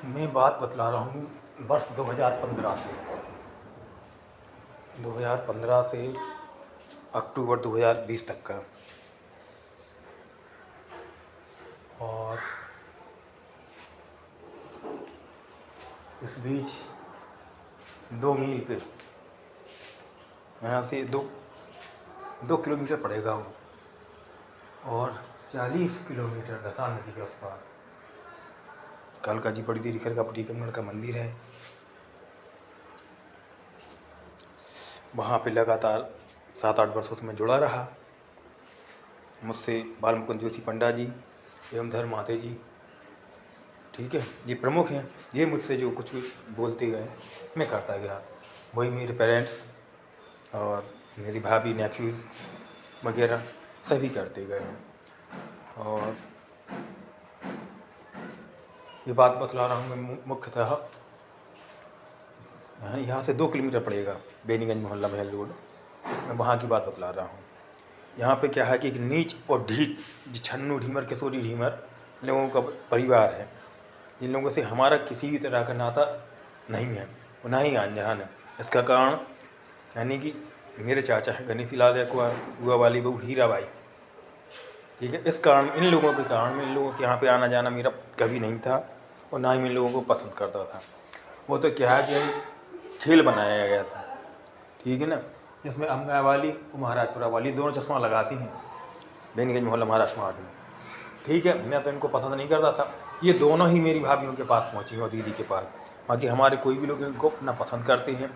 मैं बात बतला रहा हूँ वर्ष 2015 से। 2015 से अक्टूबर 2020 तक का। और इस बीच 2 मील पे, यहाँ से 2 किलोमीटर पड़ेगा वो, और 40 किलोमीटर गसान नदी के उस पार कालका जी बड़ी देरी खरका पुटीकमण का मंदिर है। वहाँ पे लगातार 7-8 वर्षों से मैं जुड़ा रहा। मुझसे बाल मुकुंद जोशी पंडा जी एवं धर्म माते जी, ठीक है, ये प्रमुख हैं। ये मुझसे जो कुछ भी बोलते गए मैं करता गया। वही मेरे पेरेंट्स और मेरी भाभी, नेफ्यूज़ वगैरह सभी करते गए हैं। और ये बात बतला रहा हूँ मैं मुख्यतः यहाँ से 2 किलोमीटर पड़ेगा, बेनीगंज मोहल्ला महल रोड। मैं वहाँ की बात बतला रहा हूँ। यहाँ पे क्या है कि एक नीच और ढीठ छन्नू ढीमर किशोरी ढीमर लोगों का परिवार है। जिन लोगों से हमारा किसी भी तरह का नाता नहीं है, और ना ही आन जहान है। इसका कारण यानी कि मेरे चाचा हैं गणेशी लाल याकुआ, बुआ वाली बहू हीराबाई, ठीक है। इस कारण, इन लोगों के कारण इन लोगों के यहाँ पे आना जाना मेरा कभी नहीं था, और ना ही मैं इन लोगों को पसंद करता था। वो तो क्या है कि खेल बनाया गया था, ठीक है ना, जिसमें अम्बा वाली और महाराजपुरा वाली दोनों चश्मा लगाती हैं बेनीगंज मोहल्ला महाराष्ट्र मार्ग में, ठीक है। मैं तो इनको पसंद नहीं करता था। ये दोनों ही मेरी भाभीयों के पास पहुँची और दीदी के पास। बाकी हमारे कोई भी लोग इनको ना पसंद करते हैं,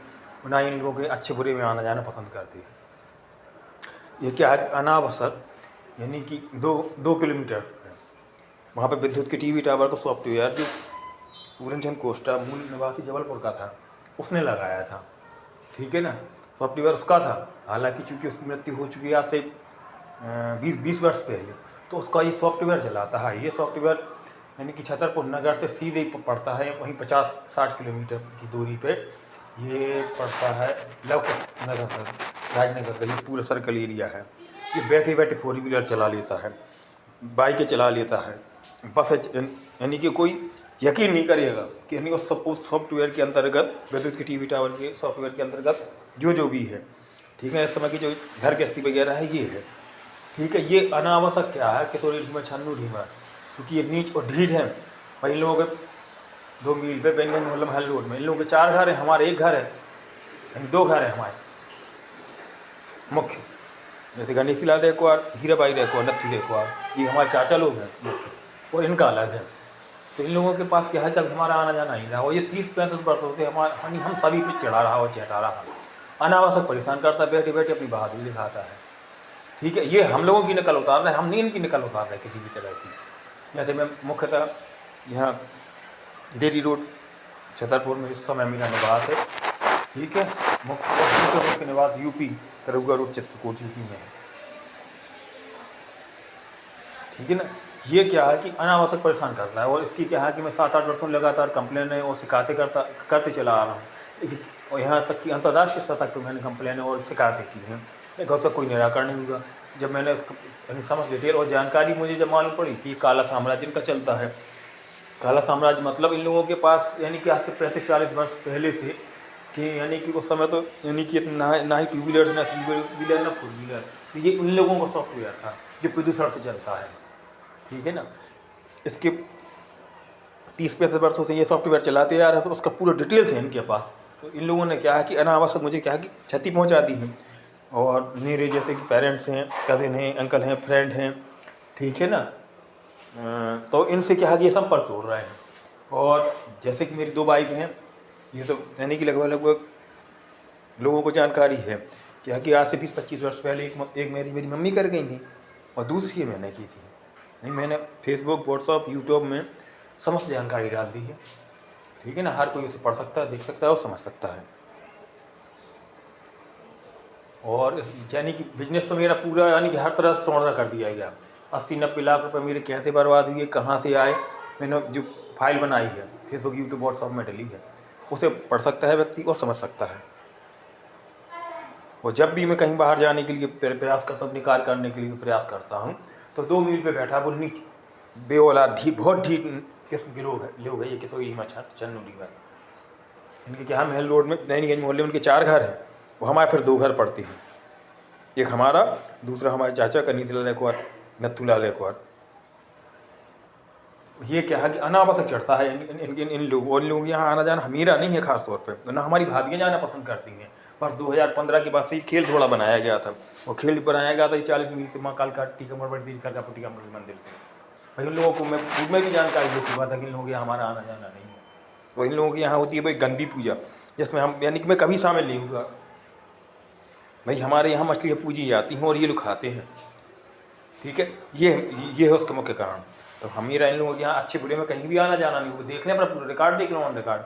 ना ही इन लोगों के अच्छे बुरे में आना जाना पसंद करते हैं। ये क्या है, अनावश्यक यानी कि 2 किलोमीटर वहाँ पे विद्युत के टीवी टावर का सॉफ्टवेयर जो पूरनचंद कोष्टा मूल निवासी जबलपुर का था उसने लगाया था, ठीक है ना। सॉफ्टवेयर उसका था, हालांकि चूंकि उसकी मृत्यु हो चुकी है आज से 20 वर्ष पहले, तो उसका ये सॉफ्टवेयर चलाता है। ये सॉफ्टवेयर यानी कि छतरपुर नगर से सीधे पड़ता है, वहीं 50-60 किलोमीटर की दूरी पे ये पड़ता है लवकुश नगर पर, राजनगर का ये पूरा सर्कल एरिया है। ये बैठे बैठे 4 व्हीलर चला लेता है, बाइकें चला लेता है, बस, यानी कि कोई यकीन नहीं करेगा कि यानी उस सॉफ्टवेयर के अंतर्गत, विद्युत के टीवी टावर के सॉफ्टवेयर के अंतर्गत जो भी है, ठीक है, इस समय की जो घर गृहस्थी वगैरह है ये है, ठीक है। ये अनावश्यक क्या है किशोरी ढीमर छन्नू ढीमर, क्योंकि ये नीच और ढीठ हैं। और इन लोगों के 2 मील पे बेनीगंज मोहल्ला महल रोड में इन लोगों के 4 घर हैं, हमारे 1 घर है, यानी 2 घर हैं हमारे मुख्य। जैसे गणेशी लाल रेकवार, हीराबाई रेकवार, नथी रेकवार, ये हमारे चाचा लोग हैं मुख्य, और इनका अलग है। तो इन लोगों के पास क्या है, जब हमारा आना जाना नहीं रहा, और ये 30-35 वर्षों से हम सभी पे चढ़ा रहा और चढ़ा रहा, अनावश्यक परेशान करता, बैठे बैठे अपनी बहादुरी दिखाता है, ठीक है। ये हम लोगों की नकल उतार रहे हैं, हम नहीं इनकी नकल उतार रहे किसी भी तरह की। जैसे मैं मुख्यतः यहाँ देरी रोड छतरपुर में इस समय मेरा निवास है, ठीक है। मुख्य निवास यूपी करुगा रोड चित्रकूट यूपी में है, ठीक है ना। ये क्या है कि अनावश्यक परेशान कर रहा है, और इसकी क्या है कि मैं 7-8 वर्षों लगातार कंप्लेन और शिकायतें करते चला आ रहा हूँ, लेकिन और यहाँ तक कि अंतर्राष्ट्रीय स्तर तक तो मैंने कंप्लेन और शिकायतें की हैं, लेकिन उसका कोई निराकरण नहीं हुआ। जब मैंने उसका समझ डिटेल और जानकारी मुझे जब मालूम पड़ी कि काला साम्राज्य इनका चलता है। काला साम्राज्य मतलब इन लोगों के पास यानी कि आज से 35-40 वर्ष पहले से, कि यानी कि उस समय तो यानी कि ना ही 2 व्हीलर, ना 3 व्हीलर, ना 4 व्हीलर, तो ये उन लोगों का सॉफ्टवेयर था जो प्रदूषण से चलता है, ठीक है ना। इसके 30-35 वर्षों से ये सॉफ्टवेयर चलाते आ रहे हैं, तो उसका पूरा डिटेल्स है इनके पास। तो इन लोगों ने क्या है कि अनावश्यक मुझे क्या है कि क्षति पहुंचा दी है, और मेरे जैसे कि पेरेंट्स हैं, कज़िन हैं, अंकल हैं, फ्रेंड हैं, ठीक है ना। तो इनसे क्या है कि ये संपर्क तोड़ रहे हैं। और जैसे कि मेरी 2 बाइक हैं, ये तो यानी कि लगभग लोगों को जानकारी है क्या कि आज से 20-25 वर्ष पहले एक मेरी मम्मी कर गई थी, और दूसरी मैंने की थी। नहीं, मैंने फेसबुक, व्हाट्सअप, यूट्यूब में समस्त जानकारी डाल दी है, ठीक है ना। हर कोई उसे पढ़ सकता है, देख सकता है और समझ सकता है। और यानी कि बिजनेस तो मेरा पूरा यानी कि हर तरह से सोना कर दिया गया। 80-90 लाख रुपए मेरे कैसे बर्बाद हुए, कहाँ से आए, मैंने जो फाइल बनाई है फेसबुक, यूट्यूब, व्हाट्सअप में डली है, उसे पढ़ सकता है व्यक्ति और समझ सकता है। और जब भी मैं कहीं बाहर जाने के लिए प्रयास करता हूँ, अपनी कार्य करने के लिए प्रयास करता हूँ, तो 2 मील पे बैठा वो नीचे बेऔलाद बहुत ढीठ किस्म के लोग हैं ये किशोरी रीमा छन्नू रीमा। इनके क्या महल रोड में नैनीगंज मोहल्ले में उनके 4 घर हैं, वो हमारे फिर 2 घर पड़ते हैं। एक हमारा, दूसरा हमारे चाचा कनीतलाल एकवार, नथुलाल एकवार। ये क्या है कि अनावश्यक चढ़ता है इन लोगों के यहाँ आना जाना। हमीरा नहीं है खास तौर पे, ना हमारी भाभियाँ जाना पसंद करती हैं। पर 2015 के बाद से खेल थोड़ा बनाया गया था, वो खेल बनाया गया था 40 मील से माँ कालका टीकमगढ़ टीकमगढ़ मंदिर से। भाई उन लोगों को मैं खुद में भी जानकारी देती हुआ था कि इन लोगों के यहाँ हमारा आना जाना नहीं है। तो इन लोगों के यहाँ होती है भाई गंदी पूजा, जिसमें हम यानी कि मैं कभी शामिल नहीं हुआ। भाई हमारे यहाँ मछलियाँ पूजी जाती हैं और ये लोग खाते हैं, ठीक है। ये है उसका मुख्य कारण। तो हमीरा इन लोगों के यहाँ अच्छे बुरे में कहीं भी आना जाना नहीं। वो देख लें, अपना रिकॉर्ड देख लो, ऑन रिकॉर्ड।